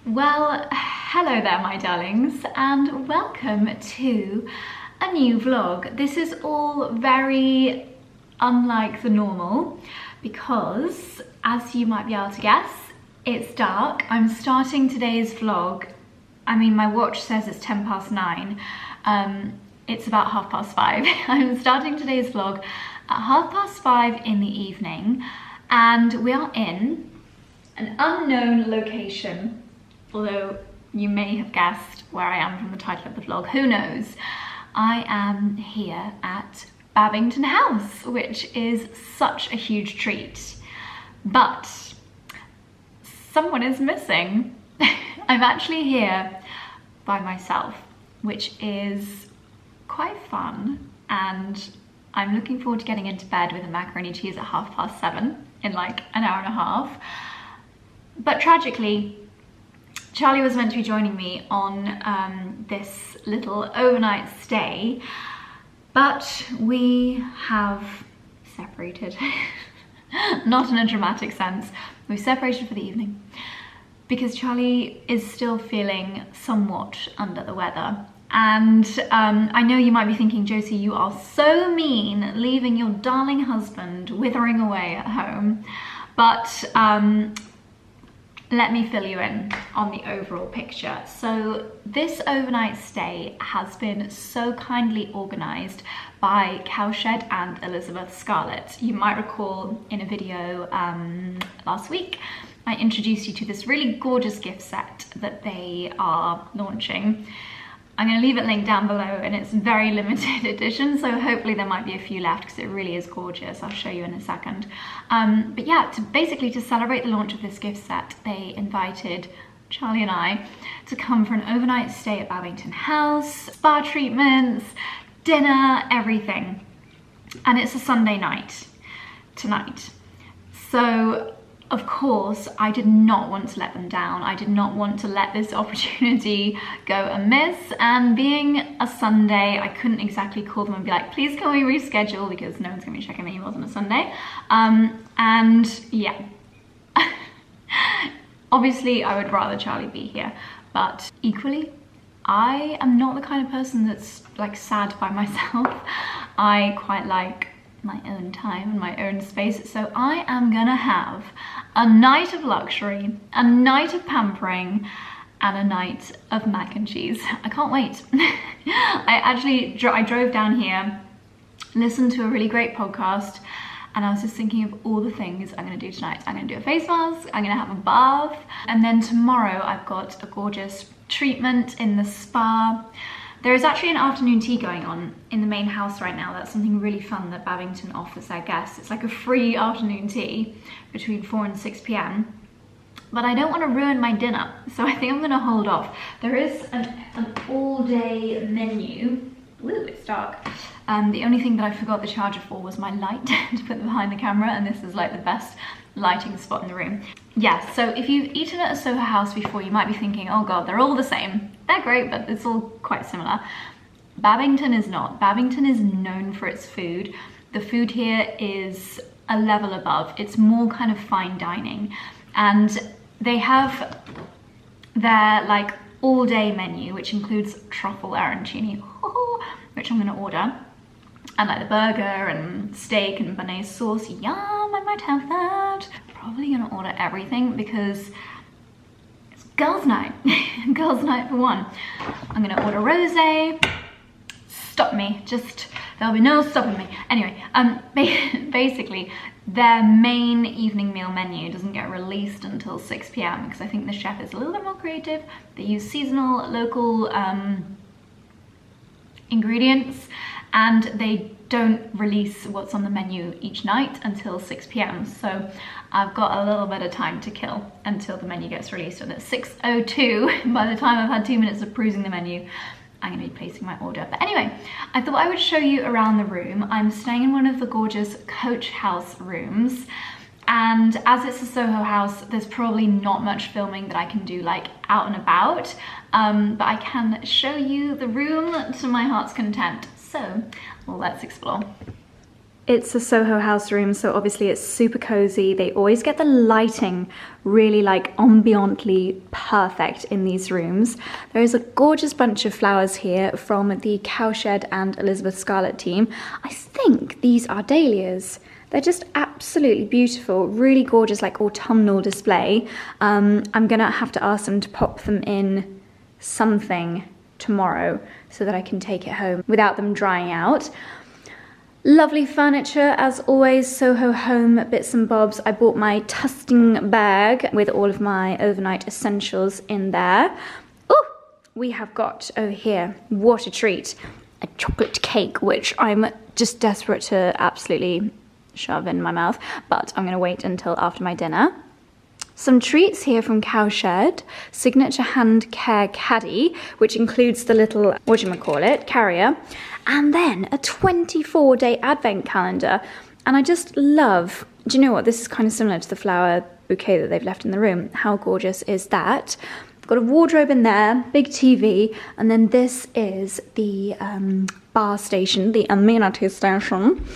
Well, hello there my darlings, and welcome to a new vlog. This is all very unlike the normal because, as you might be able to guess, it's dark. I'm starting today's vlog, I mean my watch says it's 9:10. It's about 5:30. I'm starting today's vlog at 5:30 in the evening, and we are in an unknown location. Although you may have guessed where I am from the title of the vlog, who knows? I am here at Babington House, which is such a huge treat. But someone is missing. I'm actually here by myself, which is quite fun, and I'm looking forward to getting into bed with a macaroni cheese at 7:30 in like an hour and a half. But tragically, Charlie was meant to be joining me on this little overnight stay, but we have separated. Not in a dramatic sense. We've separated for the evening because Charlie is still feeling somewhat under the weather. And I know you might be thinking, Josie, you are so mean, leaving your darling husband withering away at home. But let me fill you in on the overall picture. So this overnight stay has been so kindly organised by Cowshed and Elizabeth Scarlett. You might recall in a video last week, I introduced you to this really gorgeous gift set that they are launching. I'm going to leave it linked down below, and it's very limited edition, so hopefully there might be a few left because it really is gorgeous. I'll show you in a second. But yeah, basically to celebrate the launch of this gift set, they invited Charlie and I to come for an overnight stay at Babington House, spa treatments, dinner, everything. And it's a Sunday night tonight. So of course, I did not want to let them down. I did not want to let this opportunity go amiss. And being a Sunday, I couldn't exactly call them and be like, please can we reschedule, because no one's gonna be checking the emails on a Sunday. And yeah, obviously I would rather Charlie be here, but equally, I am not the kind of person that's like sad by myself. I quite like my own time and my own space, so I am gonna have a night of luxury, a night of pampering, and a night of mac and cheese. I can't wait. I drove down here, listened to a really great podcast, and I was just thinking of all the things I'm gonna do tonight. I'm gonna do a face mask, I'm gonna have a bath, and then tomorrow I've got a gorgeous treatment in the spa. There is actually an afternoon tea going on in the main house right now. That's something really fun that Babington offers their guests. It's like a free afternoon tea between 4 and 6 p.m. But I don't want to ruin my dinner, so I think I'm gonna hold off. There is an all-day menu. Ooh, it's dark. The only thing that I forgot the charger for was my light to put behind the camera, and this is like the best lighting spot in the room. Yeah, so if you've eaten at a Soho house before, you might be thinking, oh god, they're all the same. They're great, but it's all quite similar. Babington is not. Babington is known for its food. The food here is a level above. It's more kind of fine dining. And they have their like all-day menu, which includes truffle arancini, which I'm gonna order. And like the burger and steak and béarnaise sauce. Yum, I might have that. Probably gonna order everything because it's girls' night. Girls' night for one. I'm gonna order rosé. Stop me, just, there'll be no stopping me. Anyway, basically, their main evening meal menu doesn't get released until 6 p.m. because I think the chef is a little bit more creative. They use seasonal, local ingredients, and they don't release what's on the menu each night until 6 p.m. So I've got a little bit of time to kill until the menu gets released. And at 6:02, by the time I've had 2 minutes of perusing the menu, I'm gonna be placing my order. But anyway, I thought I would show you around the room. I'm staying in one of the gorgeous coach house rooms. And as it's a Soho house, there's probably not much filming that I can do like out and about, but I can show you the room to my heart's content. So let's explore. It's a Soho House room, so obviously it's super cozy. They always get the lighting really like ambiently perfect in these rooms. There is a gorgeous bunch of flowers here from the Cowshed and Elizabeth Scarlett team. I think these are dahlias. They're just absolutely beautiful, really gorgeous, like autumnal display. I'm gonna have to ask them to pop them in something tomorrow so that I can take it home without them drying out. Lovely furniture, as always, Soho Home bits and bobs. I bought my Tusting bag with all of my overnight essentials in there. Oh, we have got over here, what a treat, a chocolate cake, which I'm just desperate to absolutely shove in my mouth, but I'm gonna wait until after my dinner. Some treats here from Cowshed, signature hand care caddy, which includes the little, whatchamacallit, carrier, and then a 24-day advent calendar. And I just love, do you know what, this is kind of similar to the flower bouquet that they've left in the room. How gorgeous is that? I've got a wardrobe in there, big TV, and then this is the bar station, the amenity station.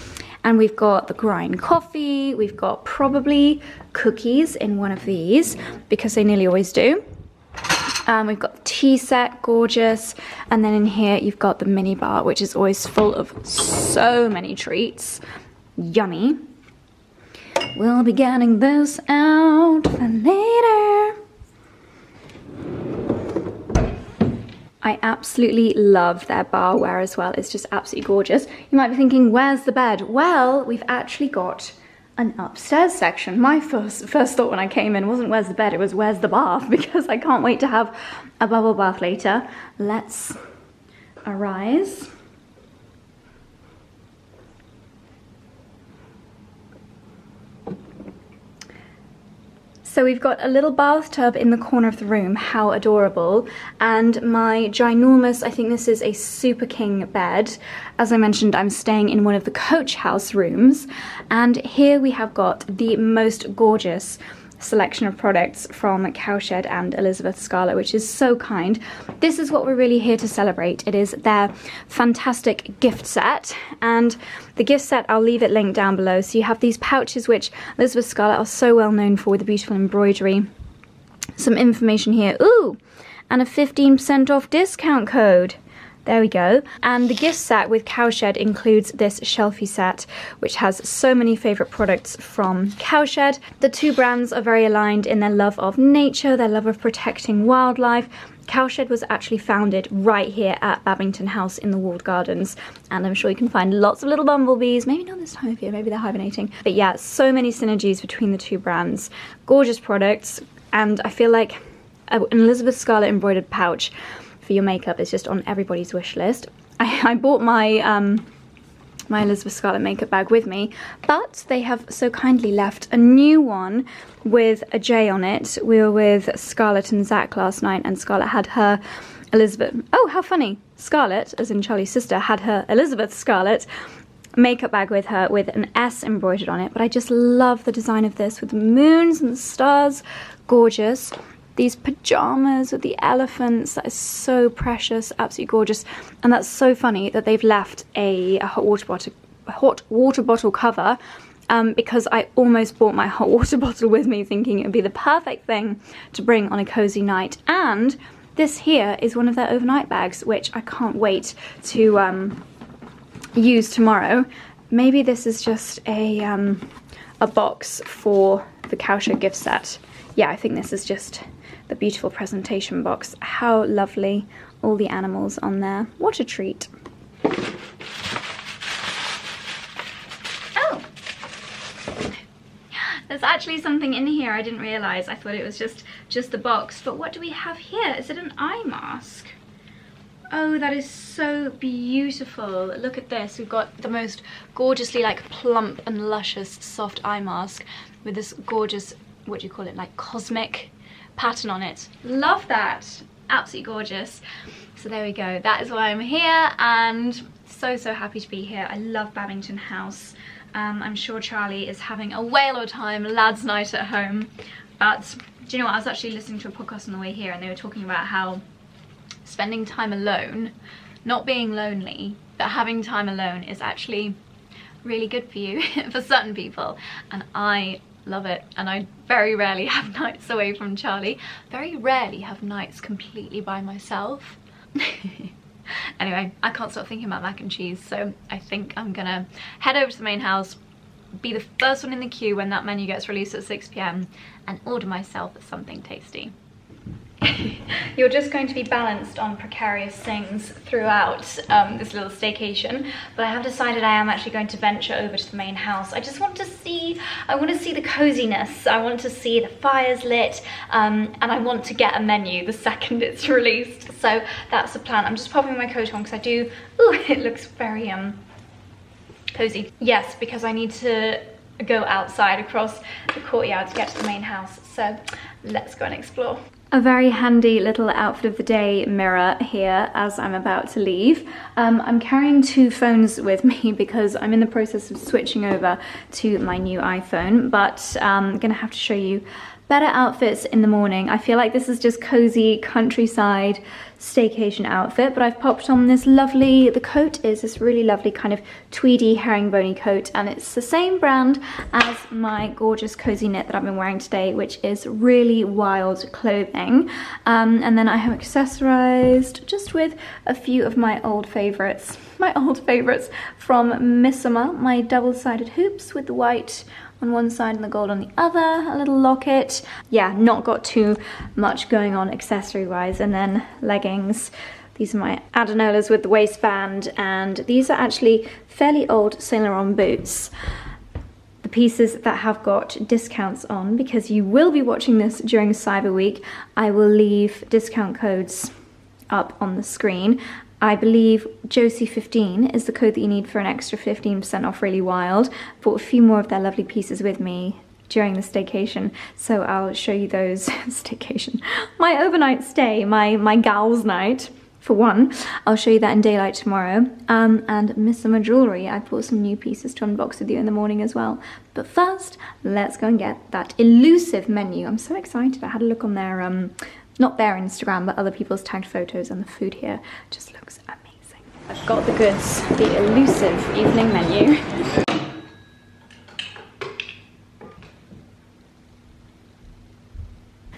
And we've got the grind coffee, we've got probably cookies in one of these, because they nearly always do. We've got the tea set, gorgeous. And then in here, you've got the mini bar, which is always full of so many treats. Yummy. We'll be getting this out for later. I absolutely love their barware as well. It's just absolutely gorgeous. You might be thinking, where's the bed? Well, we've actually got an upstairs section. My first thought when I came in wasn't where's the bed, it was where's the bath, because I can't wait to have a bubble bath later. Let's arise. So we've got a little bathtub in the corner of the room, how adorable, and my ginormous, I think this is a Super King bed. As I mentioned, I'm staying in one of the Coach House rooms, and here we have got the most gorgeous selection of products from Cowshed and Elizabeth Scarlett, which is so kind. This is what we're really here to celebrate. It is their fantastic gift set, and the gift set, I'll leave it linked down below. So you have these pouches, which Elizabeth Scarlett are so well known for, with the beautiful embroidery. Some information here, ooh, and a 15% off discount code. There we go. And the gift set with Cowshed includes this shelfie set, which has so many favourite products from Cowshed. The two brands are very aligned in their love of nature, their love of protecting wildlife. Cowshed was actually founded right here at Babington House in the walled gardens, and I'm sure you can find lots of little bumblebees. Maybe not this time of year, maybe they're hibernating. But yeah, so many synergies between the two brands. Gorgeous products, and I feel like an Elizabeth Scarlett embroidered pouch for your makeup is just on everybody's wish list. I bought my my Elizabeth Scarlett makeup bag with me, but they have so kindly left a new one with a J on it. We were with Scarlett and Zach last night, and Scarlett had her Elizabeth, oh how funny, Scarlett, as in Charlie's sister, had her Elizabeth Scarlett makeup bag with her with an S embroidered on it. But I just love the design of this with the moons and the stars, gorgeous. These pajamas with the elephants, that is so precious, absolutely gorgeous. And that's so funny that they've left a hot water bottle cover, because I almost bought my hot water bottle with me, thinking it would be the perfect thing to bring on a cozy night. And this here is one of their overnight bags, which I can't wait to use tomorrow. Maybe this is just a box for the Cowshed gift set. Yeah, I think this is just the beautiful presentation box. How lovely, all the animals on there. What a treat. Oh, there's actually something in here I didn't realize. I thought it was just the box, but what do we have here? Is it an eye mask? Oh, that is so beautiful. Look at this. We've got the most gorgeously like plump and luscious soft eye mask with this gorgeous, what do you call it, like cosmic pattern on it. Love that. Absolutely gorgeous. So there we go. That is why I'm here, and so happy to be here. I love Babington House. I'm sure Charlie is having a whale of a time, lads' night at home. But do you know what? I was actually listening to a podcast on the way here, and they were talking about how spending time alone, not being lonely, but having time alone is actually really good for you for certain people, and I love it. And I very rarely have nights away from Charlie, very rarely have nights completely by myself. Anyway, I can't stop thinking about mac and cheese, so I think I'm gonna head over to the main house, be the first one in the queue when that menu gets released at 6 p.m, and order myself something tasty. You're just going to be balanced on precarious things throughout this little staycation, but I have decided I am actually going to venture over to the main house. I just want to see, I want to see the coziness, I want to see the fires lit, and I want to get a menu the second it's released. So that's the plan. I'm just popping my coat on because I do, ooh, it looks very cozy. Yes, because I need to go outside across the courtyard to get to the main house. So let's go and explore. A very handy little outfit of the day mirror here as I'm about to leave. I'm carrying 2 phones with me because I'm in the process of switching over to my new iPhone, but I'm gonna have to show you better outfits in the morning. I feel like this is just cozy countryside staycation outfit, but I've popped on this lovely, the coat is this really lovely kind of tweedy herringbony coat, and it's the same brand as my gorgeous cozy knit that I've been wearing today, which is Really Wild clothing. And then I have accessorized just with a few of my old favorites from Midsummer, my double-sided hoops with the white on one side and the gold on the other, a little locket. Yeah, not got too much going on accessory wise. And then leggings. These are my Adenolas with the waistband, and these are actually fairly old Saint Laurent boots. The pieces that have got discounts on, because you will be watching this during Cyber Week, I will leave discount codes up on the screen. I believe Josie15 is the code that you need for an extra 15% off Really Wild. Bought a few more of their lovely pieces with me during the staycation, so I'll show you those. Staycation, my overnight stay, my gals night for one. I'll show you that in daylight tomorrow. And Midsummer Jewellery, I bought some new pieces to unbox with you in the morning as well. But first, let's go and get that elusive menu. I'm so excited. I had a look on their not their Instagram, but other people's tagged photos, and the food here just looks amazing. I've got the goods, the elusive evening menu.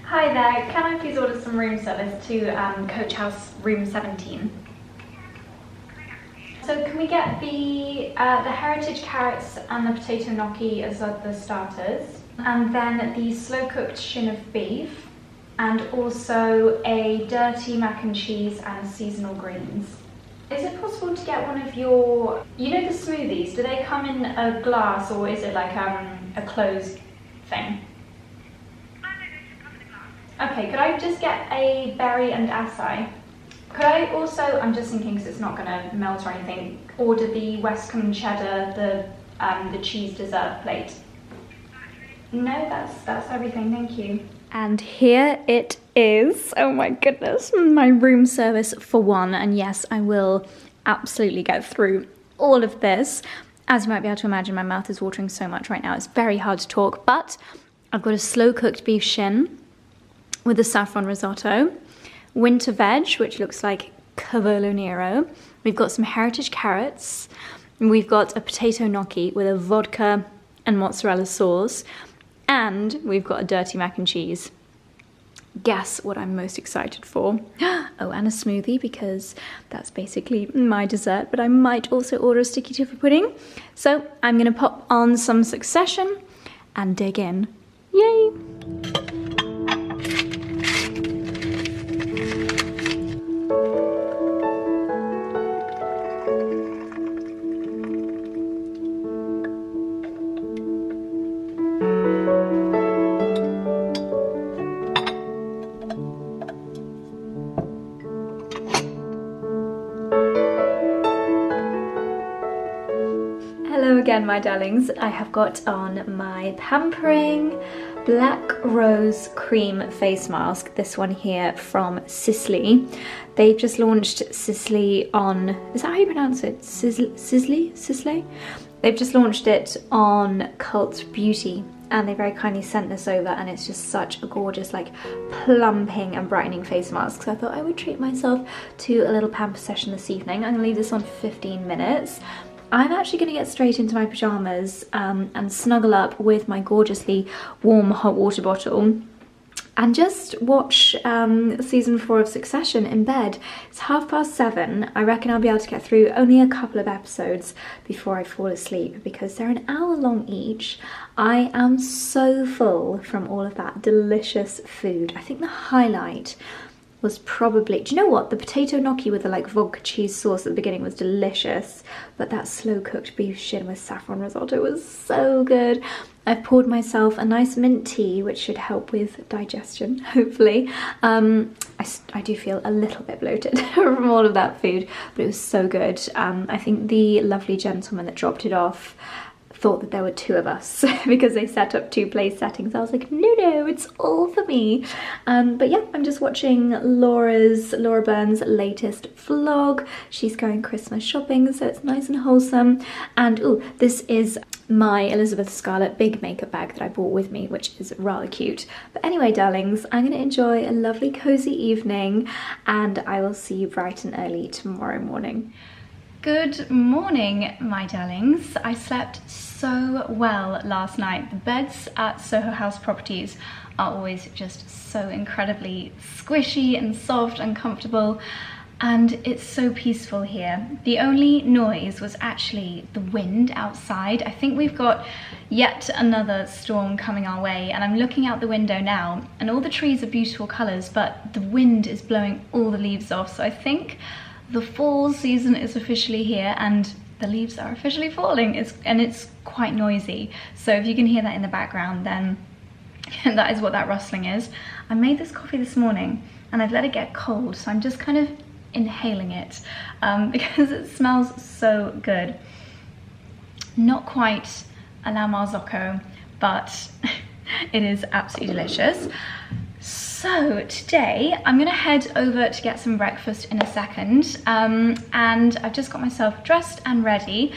Hi there, can I please order some room service to Coach House room 17? So can we get the heritage carrots and the potato gnocchi as the starters, and then the slow cooked shin of beef, and also a dirty mac and cheese and seasonal greens. Is it possible to get one of your, you know the smoothies, do they come in a glass or is it like a closed thing? Okay, could I just get a berry and acai? Could I also, I'm just thinking because it's not gonna melt or anything, order the Westcombe cheddar, the cheese dessert plate? No, that's everything, thank you. And here it is. Oh my goodness, my room service for one. And yes, I will absolutely get through all of this. As you might be able to imagine, my mouth is watering so much right now. It's very hard to talk, but I've got a slow cooked beef shin with a saffron risotto, winter veg, which looks like cavolo nero. We've got some heritage carrots. We've got a potato gnocchi with a vodka and mozzarella sauce. And we've got a dirty mac and cheese. Guess what I'm most excited for? Oh, and a smoothie, because that's basically my dessert, but I might also order a sticky toffee pudding. So I'm gonna pop on some Succession and dig in. Yay! Again, my darlings, I have got on my Pampering Black Rose Cream face mask, this one here from Sisley. They've just launched Sisley on, is that how you pronounce it? Sisley? They've just launched it on Cult Beauty, and they very kindly sent this over, and it's just such a gorgeous, like, plumping and brightening face mask. So I thought I would treat myself to a little pamper session this evening. I'm gonna leave this on for 15 minutes. I'm actually going to get straight into my pyjamas and snuggle up with my gorgeously warm hot water bottle and just watch season 4 of Succession in bed. It's 7:30. I reckon I'll be able to get through only a couple of episodes before I fall asleep because they're an hour long each. I am so full from all of that delicious food. I think the highlight was probably, do you know what, the potato gnocchi with the like vodka cheese sauce at the beginning was delicious, but that slow cooked beef shin with saffron risotto was so good. I've poured myself a nice mint tea, which should help with digestion, hopefully. I do feel a little bit bloated from all of that food, but it was so good. I think the lovely gentleman that dropped it off thought that there were 2 of us because they set up 2 place settings. I was like, no, it's all for me. But yeah, I'm just watching Laura Byrne's latest vlog. She's going Christmas shopping, so it's nice and wholesome. And oh, this is my Elizabeth Scarlett big makeup bag that I brought with me, which is rather cute. But anyway, darlings, I'm going to enjoy a lovely cozy evening, and I will see you bright and early tomorrow morning. Good morning, my darlings. I slept so well last night. The beds at Soho House Properties are always just so incredibly squishy and soft and comfortable, and it's so peaceful here. The only noise was actually the wind outside. I think we've got yet another storm coming our way, and I'm looking out the window now and all the trees are beautiful colours, but the wind is blowing all the leaves off, so I think the fall season is officially here and the leaves are officially falling, and it's quite noisy. So if you can hear that in the background, then that is what that rustling is. I made this coffee this morning and I've let it get cold, so I'm just kind of inhaling it because it smells so good. Not quite a La Marzocco, but it is absolutely delicious. So today I'm gonna head over to get some breakfast in a second, and I've just got myself dressed and ready.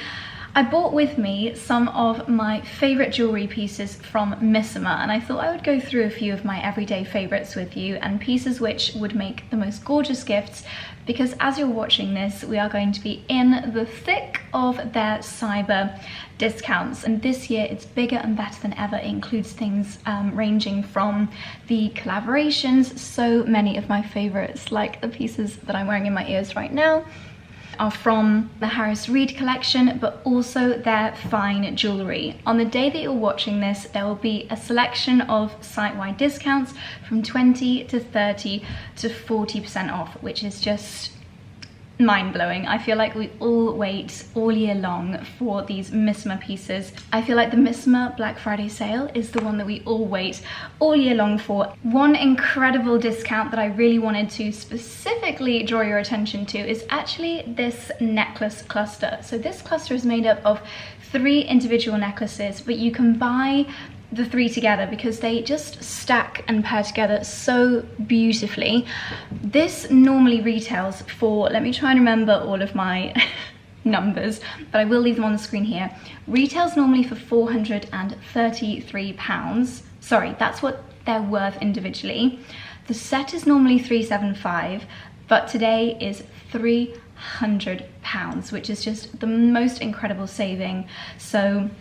I brought with me some of my favourite jewellery pieces from Missima, and I thought I would go through a few of my everyday favourites with you and pieces which would make the most gorgeous gifts, because as you're watching this, we are going to be in the thick of their cyber discounts, and this year it's bigger and better than ever. It includes things ranging from the collaborations. So many of my favourites, like the pieces that I'm wearing in my ears right now, are from the Harris Reed collection, but also their fine jewellery. On the day that you're watching this, there will be a selection of site-wide discounts from 20 to 30 to 40% off, which is just mind-blowing. I feel like we all wait all year long for these Missima pieces. I feel like the Missima Black Friday sale is the one that we all wait all year long for. One incredible discount that I really wanted to specifically draw your attention to is actually this necklace cluster. So this cluster is made up of 3 individual necklaces, but you can buy the 3 together because they just stack and pair together so beautifully. This normally retails for, let me try and remember all of my numbers, but I will leave them on the screen here. Retails normally for £433. Sorry, that's what they're worth individually. The set is normally £375, but today is £300, which is just the most incredible saving. So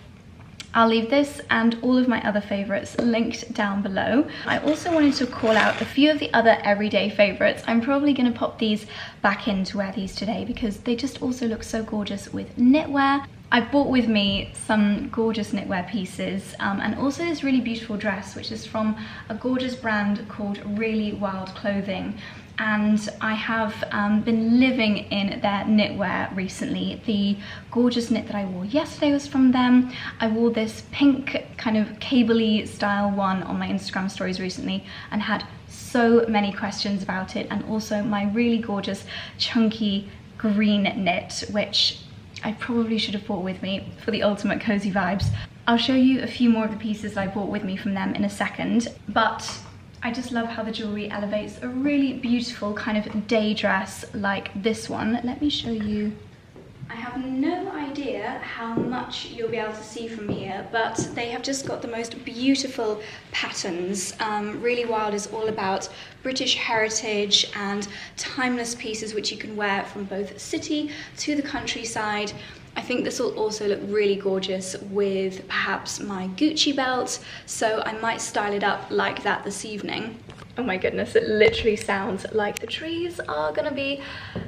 I'll leave this and all of my other favourites linked down below. I also wanted to call out a few of the other everyday favourites. I'm probably going to pop these back in to wear these today because they just also look so gorgeous with knitwear. I brought with me some gorgeous knitwear pieces and also this really beautiful dress, which is from a gorgeous brand called Really Wild Clothing. And I have been living in their knitwear recently. The gorgeous knit that I wore yesterday was from them. I wore this pink kind of cable-y style one on my Instagram stories recently and had so many questions about it, and also my really gorgeous chunky green knit, which I probably should have brought with me for the ultimate cozy vibes. I'll show you a few more of the pieces I brought with me from them in a second, but I just love how the jewellery elevates a really beautiful kind of day dress like this one. Let me show you. I have no idea how much you'll be able to see from here, but they have just got the most beautiful patterns. Really Wild is all about British heritage and timeless pieces which you can wear from both city to the countryside. I think this will also look really gorgeous with perhaps my Gucci belt, so I might style it up like that this evening. Oh my goodness, it literally sounds like the trees are gonna be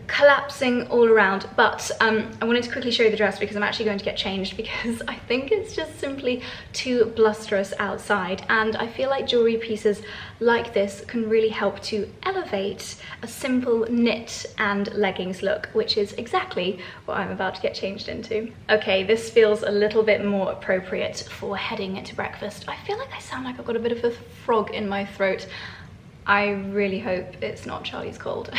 collapsing all around. But I wanted to quickly show you the dress because I'm actually going to get changed because I think it's just simply too blusterous outside. And I feel like jewelry pieces like this can really help to elevate a simple knit and leggings look, which is exactly what I'm about to get changed into. Okay, this feels a little bit more appropriate for heading to breakfast. I feel like I sound like I've got a bit of a frog in my throat. I really hope it's not Charlie's cold.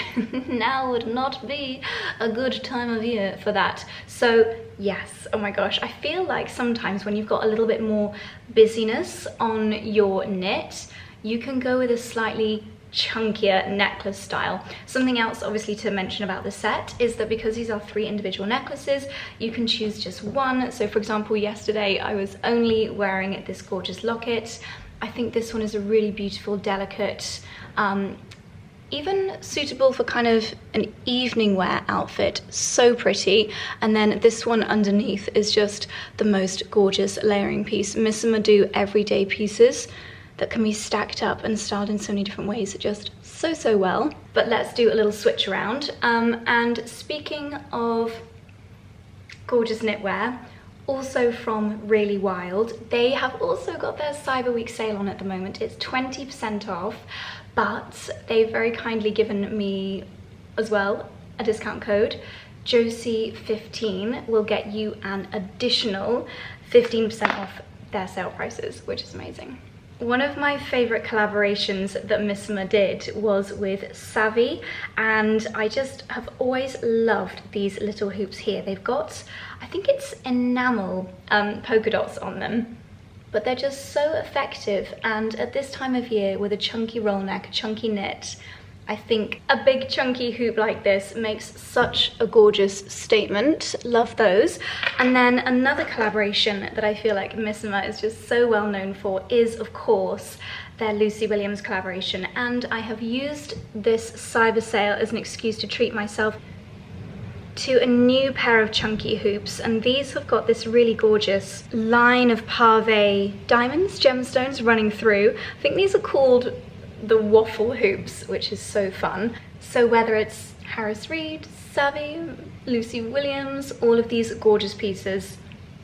Now would not be a good time of year for that. So yes, oh my gosh, I feel like sometimes when you've got a little bit more busyness on your knit, you can go with a slightly chunkier necklace style. Something else obviously to mention about the set is that because these are 3 individual necklaces, you can choose just one. So for example, yesterday I was only wearing this gorgeous locket. I think this one is a really beautiful, delicate, even suitable for kind of an evening wear outfit. So pretty. And then this one underneath is just the most gorgeous layering piece. Missima do everyday pieces that can be stacked up and styled in so many different ways, just so well. But let's do a little switch around. And speaking of gorgeous knitwear, also from Really Wild, they have also got their Cyber Week sale on at the moment. It's 20% off, but they've very kindly given me as well a discount code. Josie15 will get you an additional 15% off their sale prices, which is amazing. One of my favorite collaborations that Missima did was with Savvy, and I just have always loved these little hoops here. They've got, I think it's enamel polka dots on them, but they're just so effective. And at this time of year with a chunky roll neck, a chunky knit, I think a big chunky hoop like this makes such a gorgeous statement. Love those. And then another collaboration that I feel like Missima is just so well known for is, of course, their Lucy Williams collaboration. And I have used this cyber sale as an excuse to treat myself to a new pair of chunky hoops, and these have got this really gorgeous line of pave diamonds, gemstones running through. I think these are called the waffle hoops, which is so fun. So whether it's Harris Reed, Savvy, Lucy Williams, all of these gorgeous pieces,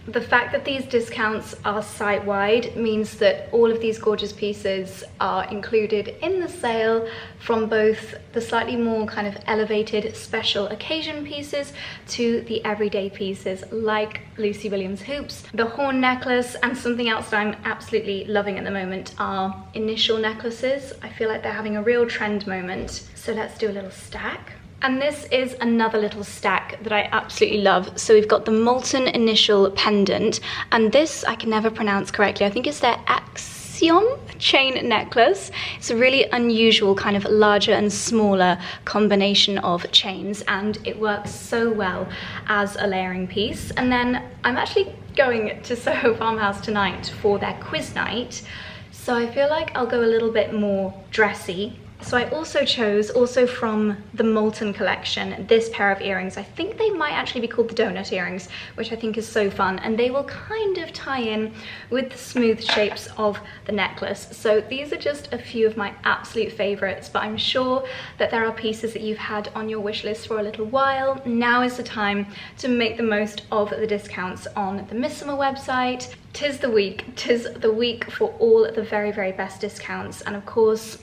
the fact that these discounts are site-wide means that all of these gorgeous pieces are included in the sale, from both the slightly more kind of elevated special occasion pieces to the everyday pieces like Lucy Williams hoops. The horn necklace and something else that I'm absolutely loving at the moment are initial necklaces. I feel like they're having a real trend moment. So let's do a little stack. And this is another little stack that I absolutely love. So we've got the Molten Initial Pendant, and this I can never pronounce correctly. I think it's their Axiom chain necklace. It's a really unusual kind of larger and smaller combination of chains, and it works so well as a layering piece. And then I'm actually going to Soho Farmhouse tonight for their quiz night, so I feel like I'll go a little bit more dressy. So I also chose, also from the Molten collection, this pair of earrings. I think they might actually be called the donut earrings, which I think is so fun, and they will kind of tie in with the smooth shapes of the necklace. So these are just a few of my absolute favorites, but I'm sure that there are pieces that you've had on your wish list for a little while. Now is the time to make the most of the discounts on the Missima website. Tis the week for all the very, very best discounts. And of course,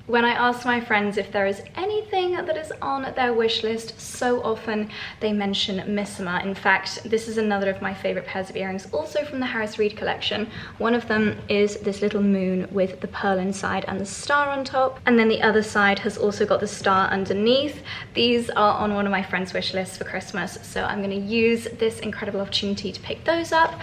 when I ask my friends if there is anything that is on their wish list, so often they mention Missima. In fact, this is another of my favorite pairs of earrings, also from the Harris Reed collection. One of them is this little moon with the pearl inside and the star on top, and then the other side has also got the star underneath. These are on one of my friends' wish lists for Christmas, so I'm going to use this incredible opportunity to pick those up.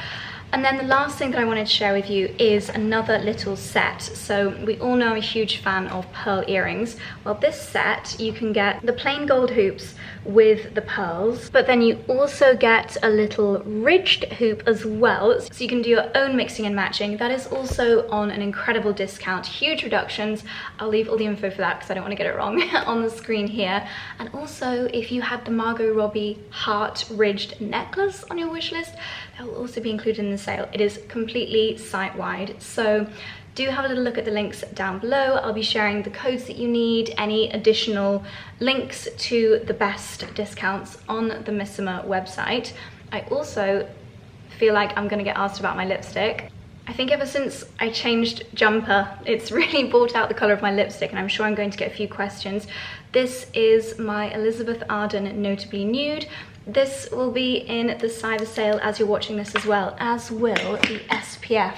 And then the last thing that I wanted to share with you is another little set. So we all know I'm a huge fan of pearl earrings. Well, this set, you can get the plain gold hoops with the pearls, but then you also get a little ridged hoop as well. So you can do your own mixing and matching. That is also on an incredible discount, huge reductions. I'll leave all the info for that because I don't want to get it wrong on the screen here. And also, if you had the Margot Robbie heart ridged necklace on your wish list, that will also be included in the sale. It is completely site-wide, so do have a little look at the links down below. I'll be sharing the codes that you need, any additional links to the best discounts on the Missima website. I also feel like I'm gonna get asked about my lipstick. I think ever since I changed jumper, it's really brought out the colour of my lipstick, and I'm sure I'm going to get a few questions. This is my Elizabeth Arden Notably Nude. This will be in the cyber sale as you're watching this as well, as will the SPF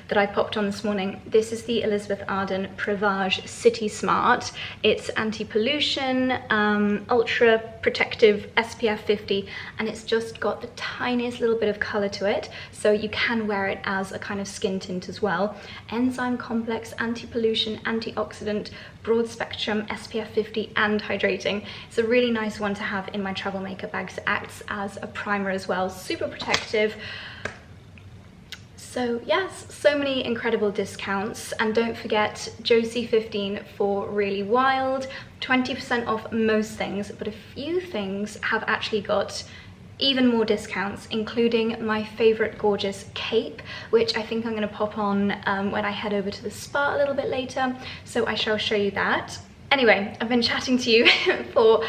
that I popped on this morning. This is the Elizabeth Arden Privage City Smart. It's anti-pollution, ultra protective SPF 50, and it's just got the tiniest little bit of colour to it, so you can wear it as a kind of skin tint as well. Enzyme complex, anti-pollution, antioxidant, broad spectrum, SPF 50 and hydrating. It's a really nice one to have in my travel makeup bag. It acts as a primer as well, super protective. So yes, so many incredible discounts, and don't forget Josie 15 for Really Wild, 20% off most things, but a few things have actually got even more discounts, including my favorite gorgeous cape, which I think I'm going to pop on when I head over to the spa a little bit later, so I shall show you that. Anyway, I've been chatting to you for,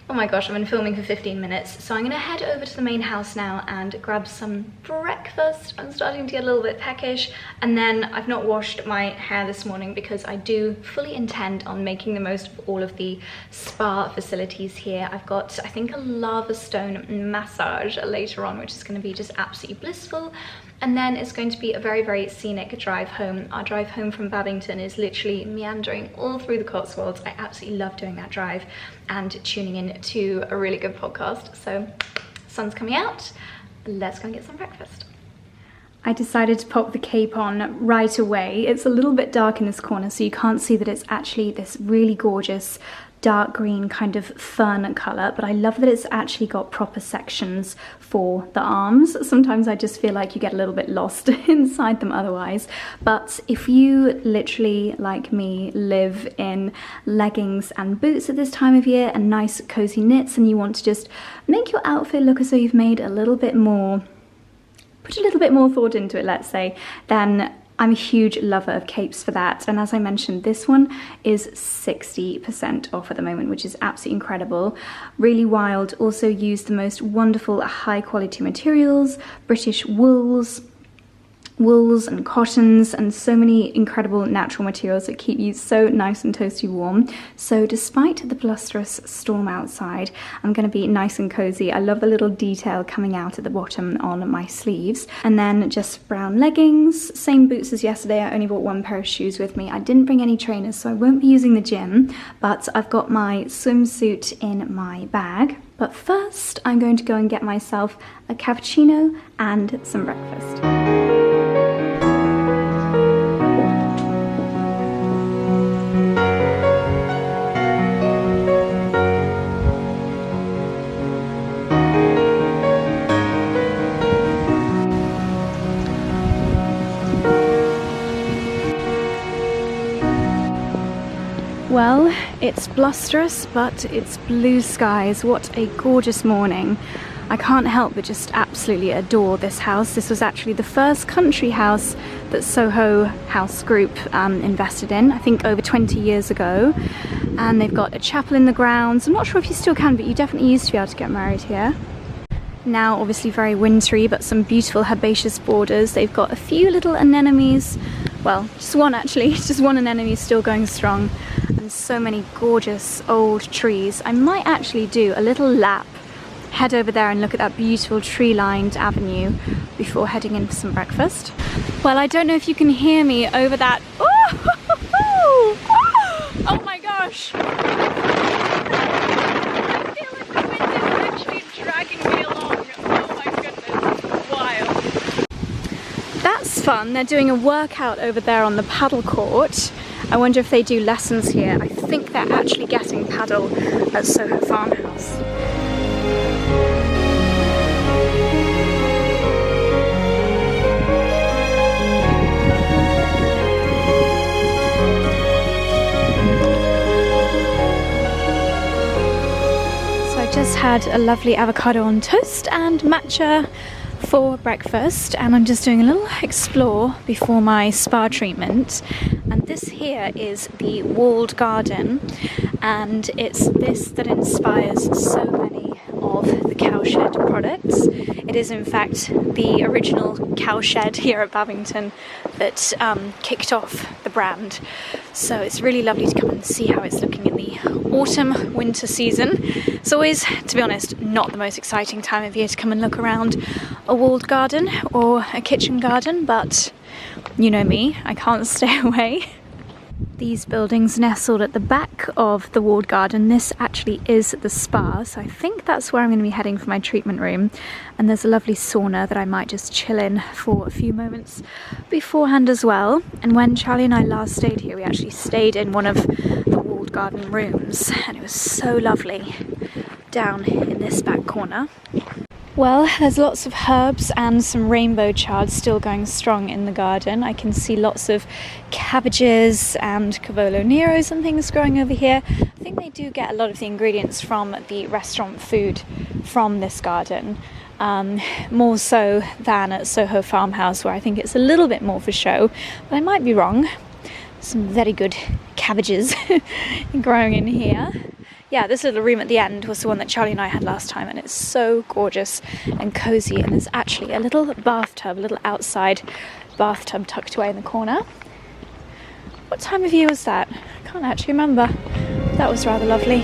oh my gosh, I've been filming for 15 minutes, so I'm gonna head over to the main house now and grab some breakfast. I'm starting to get a little bit peckish, and then I've not washed my hair this morning because I do fully intend on making the most of all of the spa facilities here. I've got, I think, a lava stone massage later on, which is gonna be just absolutely blissful. And then it's going to be a very, very scenic drive home. Our drive home from Babington is literally meandering all through the Cotswolds. I absolutely love doing that drive and tuning in to a really good podcast. So, sun's coming out. Let's go and get some breakfast. I decided to pop the cape on right away. It's a little bit dark in this corner, so you can't see that it's actually this really gorgeous dark green kind of fern colour, but I love that it's actually got proper sections for the arms. Sometimes I just feel like you get a little bit lost inside them otherwise, but if you literally, like me, live in leggings and boots at this time of year and nice cozy knits, and you want to just make your outfit look as though you've made a little bit more, put a little bit more thought into it, let's say, then I'm a huge lover of capes for that. And as I mentioned, this one is 60% off at the moment, which is absolutely incredible. Really Wild also used the most wonderful high quality materials, British wools and cottons, and so many incredible natural materials that keep you so nice and toasty warm. So despite the blusterous storm outside, I'm going to be nice and cozy. I love the little detail coming out at the bottom on my sleeves. And then just brown leggings, same boots as yesterday. I only brought one pair of shoes with me. I didn't bring any trainers, so I won't be using the gym, but I've got my swimsuit in my bag. But first, I'm going to go and get myself a cappuccino and some breakfast. Well, it's blusterous, but it's blue skies. What a gorgeous morning. I can't help but just absolutely adore this house. This was actually the first country house that Soho House Group invested in, I think over 20 years ago. And they've got a chapel in the grounds. I'm not sure if you still can, but you definitely used to be able to get married here. Now obviously very wintry, but some beautiful herbaceous borders. They've got a few little anemones. Well, just one actually, just one anemone still going strong. And so many gorgeous old trees. I might actually do a little lap, head over there and look at that beautiful tree-lined avenue before heading in for some breakfast. Well, I don't know if you can hear me over that. Oh my gosh! I feel like the wind is literally dragging me along. Oh my goodness, wild. fun. They're doing a workout over there on the paddle court. I wonder if they do lessons here. I think they're actually getting paddle at Soho Farmhouse. Just had a lovely avocado on toast and matcha for breakfast, and I'm just doing a little explore before my spa treatment. And this here is the walled garden, and it's this that inspires so many of the cowshed products. It is in fact the original cowshed here at Babington that kicked off the brand. So it's really lovely to come and see how it's looking in the autumn winter season. It's always, to be honest, not the most exciting time of year to come and look around a walled garden or a kitchen garden, but you know me, I can't stay away. These buildings nestled at the back of the walled garden. This actually is the spa, so I think that's where I'm going to be heading for my treatment room. And there's a lovely sauna that I might just chill in for a few moments beforehand as well. And when Charlie and I last stayed here, we actually stayed in one of the walled garden rooms, and it was so lovely down in this back corner. Well, there's lots of herbs and some rainbow chard still going strong in the garden. I can see lots of cabbages and cavolo neros and things growing over here. I think they do get a lot of the ingredients from the restaurant food from this garden. More so than at Soho Farmhouse, where I think it's a little bit more for show, but I might be wrong. Some very good cabbages growing in here. Yeah, this little room at the end was the one that Charlie and I had last time, and it's so gorgeous and cozy, and there's actually a little bathtub, a little outside bathtub tucked away in the corner. What time of year was that? I can't actually remember. That was rather lovely.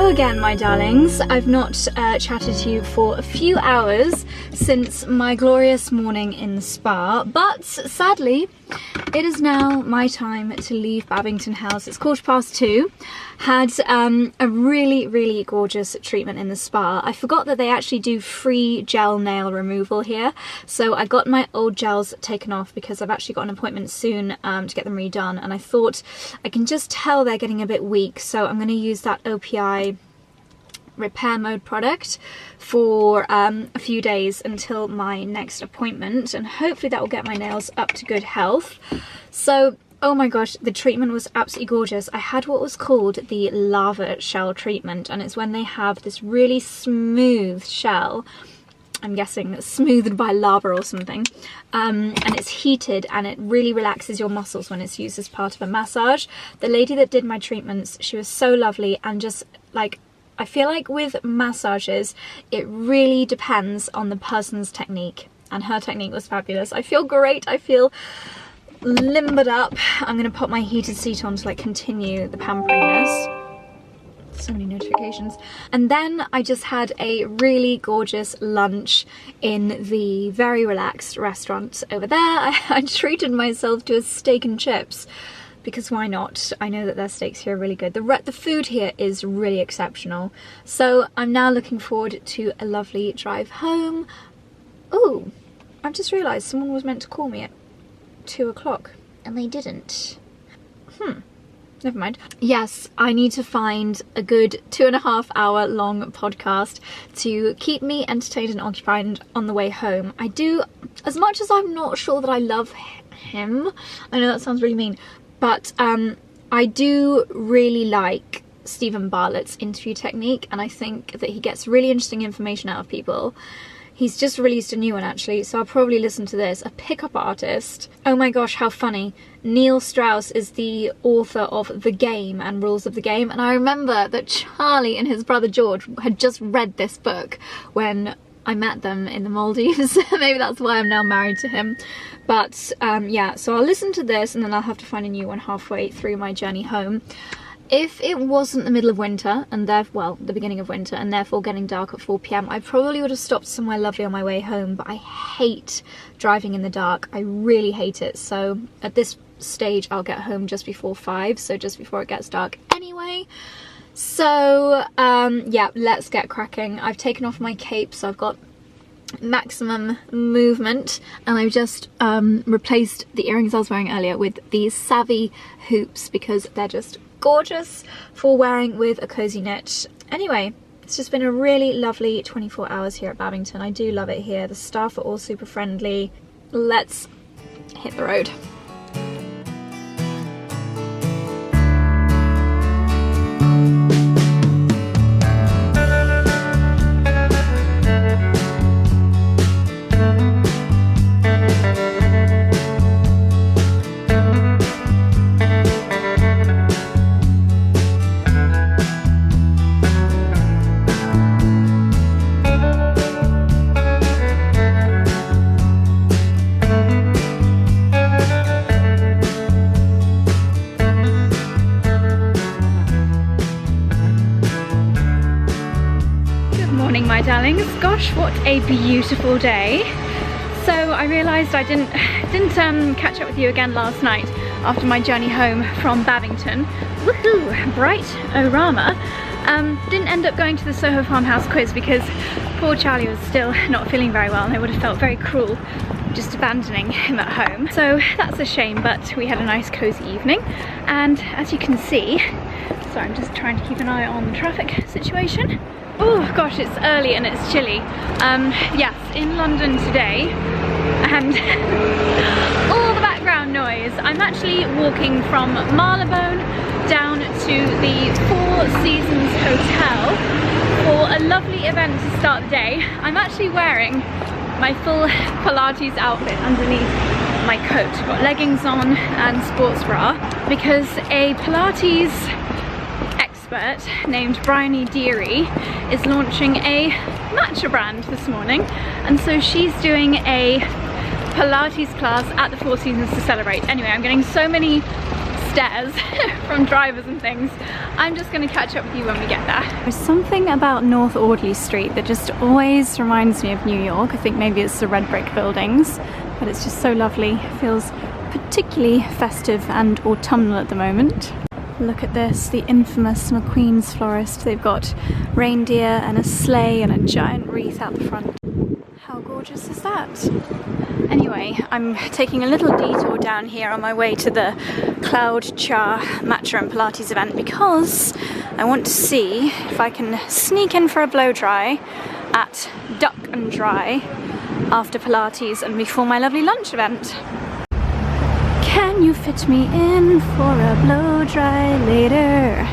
Again, my darlings, I've not chatted to you for a few hours since my glorious morning in the spa, but sadly it is now my time to leave Babington House. It's 2:15. Had a really gorgeous treatment in the spa. I forgot that they actually do free gel nail removal here, so I got my old gels taken off because I've actually got an appointment soon to get them redone, and I thought I can just tell they're getting a bit weak, so I'm going to use that OPI repair mode product for a few days until my next appointment, and hopefully that will get my nails up to good health. So oh my gosh, the treatment was absolutely gorgeous. I had what was called the lava shell treatment, and it's when they have this really smooth shell, I'm guessing that's smoothed by lava or something, and it's heated, and it really relaxes your muscles when it's used as part of a massage. The lady that did my treatments, she was so lovely, and just like, I feel like with massages, it really depends on the person's technique, and her technique was fabulous. I feel great. I feel limbered up. I'm going to put my heated seat on to like continue the pamperingness. So many notifications. And then I just had a really gorgeous lunch in the very relaxed restaurant over there. I treated myself to a steak and chips, because why not? I know that their steaks here are really good. The food here is really exceptional. So I'm now looking forward to a lovely drive home. Oh, I've just realised someone was meant to call me at 2 o'clock and they didn't. Never mind. Yes, I need to find a good 2.5 hour long podcast to keep me entertained and occupied on the way home. I do, as much as I'm not sure that I love him, I know that sounds really mean, but I do really like Stephen Bartlett's interview technique, and I think that he gets really interesting information out of people. He's just released a new one actually, so I'll probably listen to this. A pickup artist. Oh my gosh, how funny. Neil Strauss is the author of The Game and Rules of the Game, and I remember that Charlie and his brother George had just read this book when I met them in the Maldives. Maybe that's why I'm now married to him. But yeah, so I'll listen to this and then I'll have to find a new one halfway through my journey home. If it wasn't the middle of winter and well, the beginning of winter and therefore getting dark at 4 p.m, I probably would have stopped somewhere lovely on my way home, but I hate driving in the dark. I really hate it. So at this stage I'll get home just before 5, so just before it gets dark anyway. So yeah, let's get cracking. I've taken off my cape, so I've got maximum movement, and I've just replaced the earrings I was wearing earlier with these Savvy hoops because they're just gorgeous for wearing with a cozy knit. Anyway, it's just been a really lovely 24 hours here at Babington. I do love it here. The staff are all super friendly. Let's hit the road. My darlings, gosh, what a beautiful day. So I realised I didn't catch up with you again last night after my journey home from Babington. Woohoo! Bright-O-Rama. Didn't end up going to the Soho Farmhouse quiz because poor Charlie was still not feeling very well, and I would have felt very cruel just abandoning him at home. So that's a shame, but we had a nice cozy evening, and as you can see, so I'm just trying to keep an eye on the traffic situation. Oh gosh, it's early and it's chilly. Yes, in London today, and all the background noise. I'm actually walking from Marylebone down to the Four Seasons Hotel for a lovely event to start the day. I'm actually wearing my full Pilates outfit underneath my coat. I've got leggings on and sports bra because a Pilates expert named Bryony Deary is launching a matcha brand this morning, and so she's doing a Pilates class at the Four Seasons to celebrate. Anyway, I'm getting so many stares from drivers and things. I'm just going to catch up with you when we get there. There's something about North Audley Street that just always reminds me of New York. I think maybe it's the red brick buildings, but it's just so lovely. It feels particularly festive and autumnal at the moment. Look at this, the infamous McQueen's florist. They've got reindeer and a sleigh and a giant wreath out the front. How gorgeous is that? Anyway, I'm taking a little detour down here on my way to the Cloud Char Matcha and Pilates event because I want to see if I can sneak in for a blow dry at Duck and Dry after Pilates and before my lovely lunch event. Can you fit me in for a blow dry later?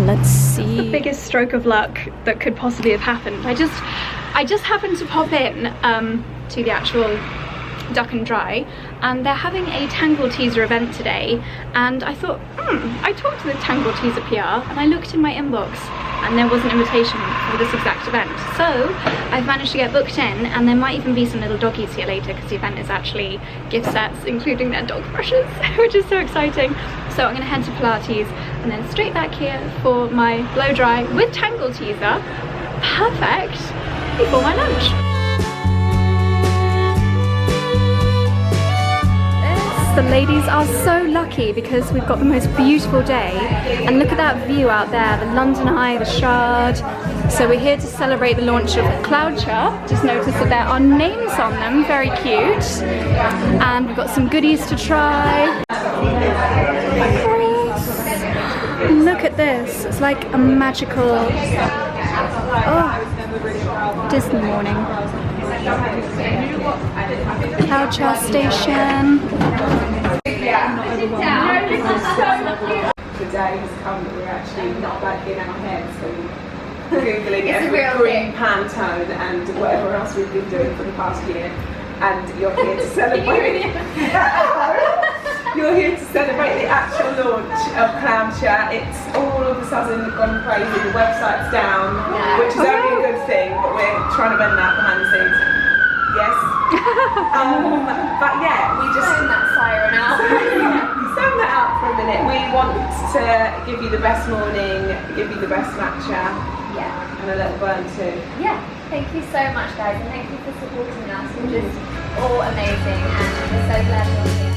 Let's see. That's the biggest stroke of luck that could possibly have happened. I just happened to pop in to the actual Duck and Dry, and they're having a Tangle Teaser event today, and I thought, I talked to the Tangle Teaser PR and I looked in my inbox and there was an invitation for this exact event. So I've managed to get booked in, and there might even be some little doggies here later because the event is actually gift sets including their dog brushes, which is so exciting. So I'm going to head to Pilates and then straight back here for my blow dry with Tangle Teaser. Perfect before my lunch. The ladies are so lucky because we've got the most beautiful day, and look at that view out there, the London Eye, the Shard. So we're here to celebrate the launch of Cloud Char. Just noticed that there are names on them, very cute, and we've got some goodies to try. Look at this, it's like a magical, oh, Disney morning. Cloud Char station. Today has come that we're actually not back in our heads, so Googling every green Pantone and whatever else we've been doing for the past year, and you're here to celebrate. You're here to celebrate the actual launch of Cloud Char. It's all of a sudden gone crazy. The website's down, which is only a good thing, but we're trying to bend that behind the scenes. Yes. But yeah, we just turn that siren out. stand that out for a minute. We want to give you the best morning, give you the best matcha, and a little burn too. Yeah, thank you so much, guys, and thank you for supporting us. You're just all amazing, and we're so glad you're here.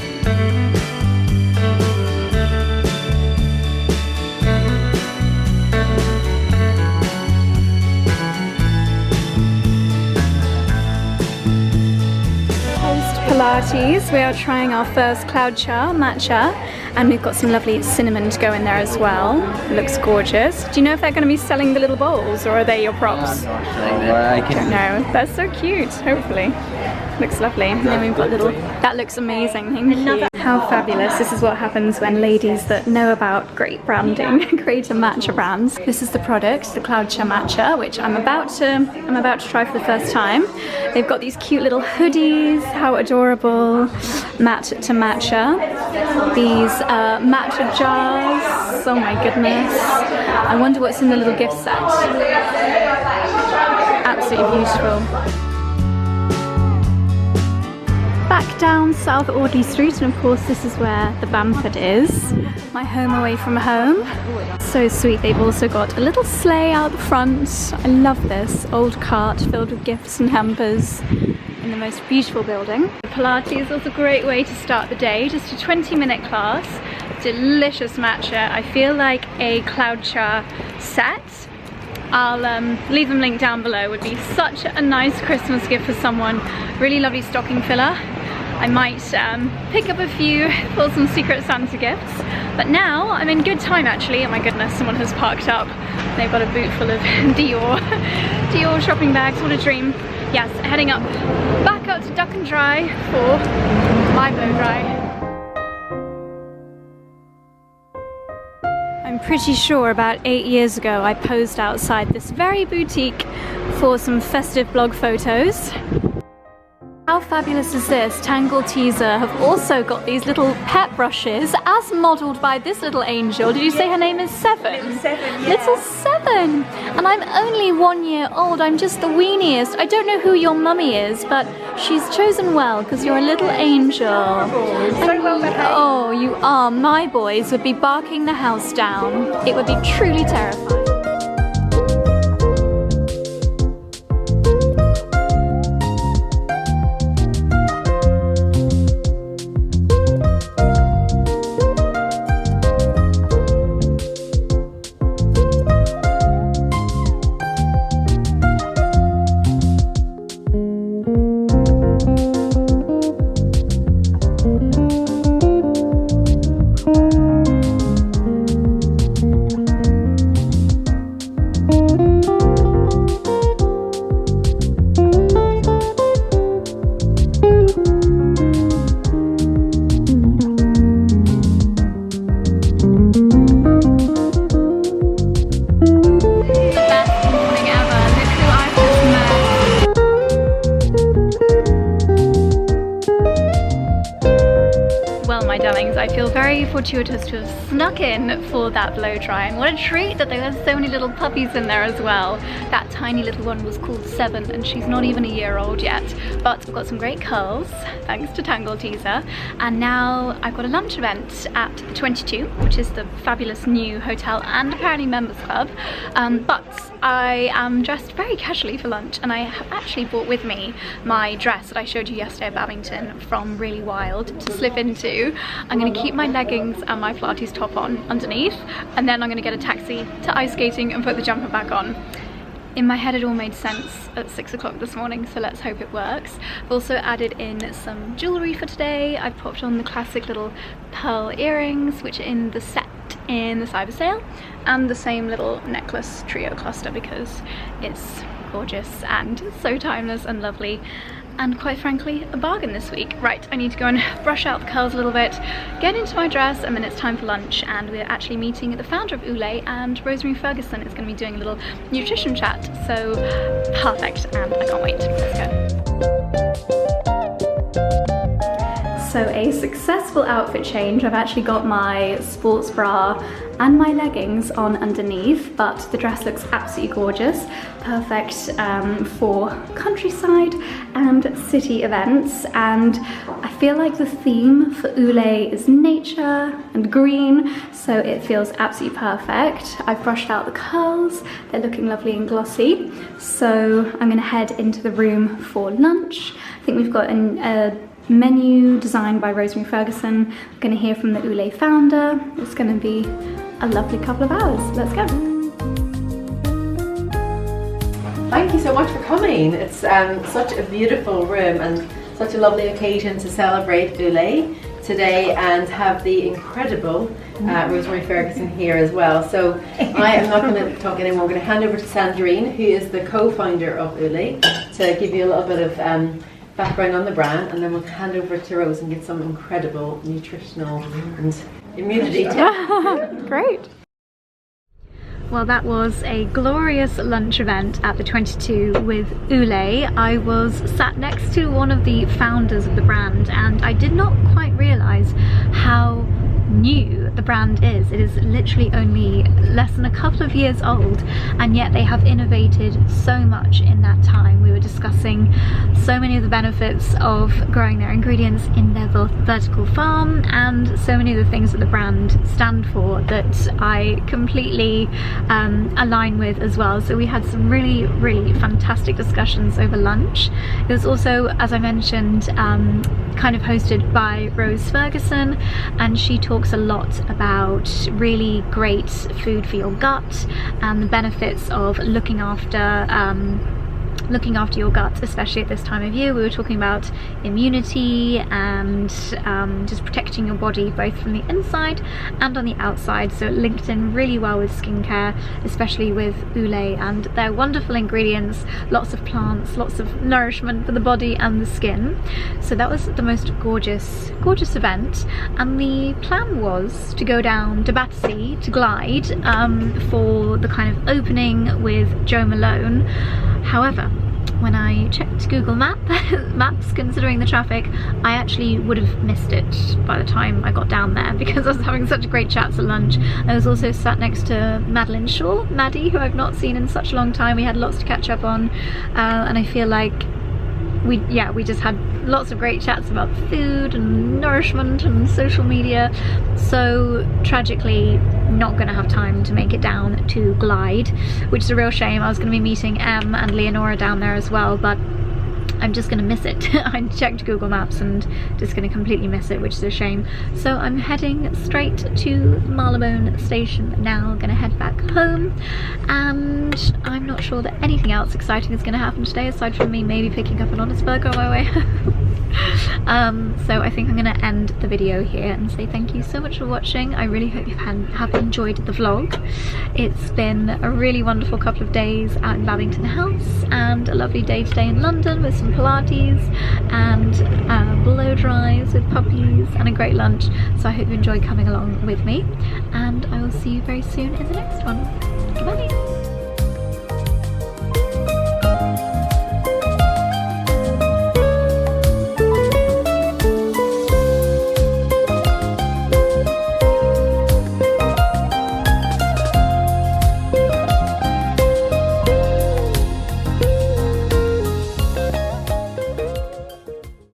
Pilates, we are trying our first cloud matcha, and we've got some lovely cinnamon to go in there as well. It looks gorgeous. Do you know if they're going to be selling the little bowls, or are they your props? I don't know. They're so cute, hopefully. Looks lovely. And then we've got little, that looks amazing, thank you. How fabulous. This is what happens when ladies that know about great branding create a matcha brand. This is the product, the Cloud Matcha, which I'm about to try for the first time. They've got these cute little hoodies, how adorable. Matte to matcha. These matcha jars, oh my goodness. I wonder what's in the little gift set. Absolutely beautiful. Back down South Audley Street, and of course this is where the Bamford is. My home away from home. So sweet. They've also got a little sleigh out the front. I love this. Old cart filled with gifts and hampers in the most beautiful building. Pilates is a great way to start the day. Just a 20-minute class. Delicious matcha. I feel like a cloud set. I'll leave them linked down below. Would be such a nice Christmas gift for someone. Really lovely stocking filler. I might pick up a few for some Secret Santa gifts. But now I'm in good time actually. Oh my goodness, someone has parked up. They've got a boot full of Dior shopping bags. What a dream. Yes, heading up back up to Duck and Dry for my blow dry. I'm pretty sure about 8 years ago I posed outside this very boutique for some festive blog photos. How fabulous is this? Tangle Teaser have also got these little pet brushes as modelled by this little angel. Did you say her name is Seven? Seven, yeah. Little Seven! And I'm only 1 year old, I'm just the weeniest. I don't know who your mummy is, but she's chosen well because you're a little angel. So well behaved. Oh, you are. My boys would be barking the house down. It would be truly terrifying. I feel very fortuitous to have snuck in for that blow dry, and what a treat that there are so many little puppies in there as well. That tiny little one was called Seven and she's not even a year old yet, but I've got some great curls thanks to Tangle Teaser, and now I've got a lunch event at the 22, which is the fabulous new hotel and apparently members club, but I am dressed very casually for lunch, and I have actually brought with me my dress that I showed you yesterday at Babington from Really Wild to slip into. I'm going to keep my leggings and my Pilates top on underneath, and then I'm going to get a taxi to ice skating and put the jumper back on. In my head it all made sense at 6 o'clock this morning, so let's hope it works. I've also added in some jewellery for today. I popped on the classic little pearl earrings, which are in the set in the cyber sale, and the same little necklace trio cluster because it's gorgeous and so timeless and lovely, and quite frankly a bargain this week. Right, I need to go and brush out the curls a little bit, get into my dress, and then it's time for lunch, and we're actually meeting the founder of Oolay, and Rosemary Ferguson is going to be doing a little nutrition chat, so perfect, and I can't wait. Let's go. So a successful outfit change. I've actually got my sports bra and my leggings on underneath, but the dress looks absolutely gorgeous. Perfect for countryside and city events. And I feel like the theme for Oolé is nature and green, so it feels absolutely perfect. I've brushed out the curls. They're looking lovely and glossy. So I'm gonna head into the room for lunch. I think we've got a menu designed by Rosemary Ferguson. We're going to hear from the Oolé founder. It's going to be a lovely couple of hours. Let's go. Thank you so much for coming. It's such a beautiful room and such a lovely occasion to celebrate Oolé today and have the incredible Rosemary Ferguson here as well. So I am not going to talk anymore. I'm going to hand over to Sandrine, who is the co-founder of Oolé, to give you a little bit of background on the brand, and then we'll hand over to Rose and get some incredible nutritional and immunity tips. Great. Well, that was a glorious lunch event at the 22 with Oolé. I was sat next to one of the founders of the brand, and I did not quite realise how new the brand is. It is literally only less than a couple of years old, and yet they have innovated so much in that time. We were discussing so many of the benefits of growing their ingredients in their vertical farm, and so many of the things that the brand stand for that I completely align with as well. So we had some really fantastic discussions over lunch. It was also, as I mentioned, kind of hosted by Rose Ferguson, and she talks a lot about really great food for your gut and the benefits of looking after your gut, especially at this time of year. We were talking about immunity and just protecting your body both from the inside and on the outside, so it linked in really well with skincare, especially with Oolé and their wonderful ingredients, lots of plants, lots of nourishment for the body and the skin. So that was the most gorgeous event, and the plan was to go down to Battersea to glide for the kind of opening with Joe Malone. However, when I checked Google Maps, considering the traffic, I actually would have missed it by the time I got down there, because I was having such great chats at lunch. I was also sat next to Madeline Shaw, Maddie, who I've not seen in such a long time. We had lots to catch up on, and I feel like we just had lots of great chats about food and nourishment and social media. So tragically not going to have time to make it down to glide, which is a real shame. I was going to be meeting Em and Leonora down there as well, but I'm just going to miss it. I checked Google Maps and just going to completely miss it, which is a shame. So I'm heading straight to Marylebone station now, going to head back home, and I'm not sure that anything else exciting is going to happen today aside from me maybe picking up an honest burger on my way home. So I think I'm going to end the video here and say thank you so much for watching. I really hope you have enjoyed the vlog. It's been a really wonderful couple of days out in Babington House, and a lovely day today in London with some Pilates and blow dries with puppies and a great lunch. So I hope you enjoyed coming along with me, and I will see you very soon in the next one. Goodbye.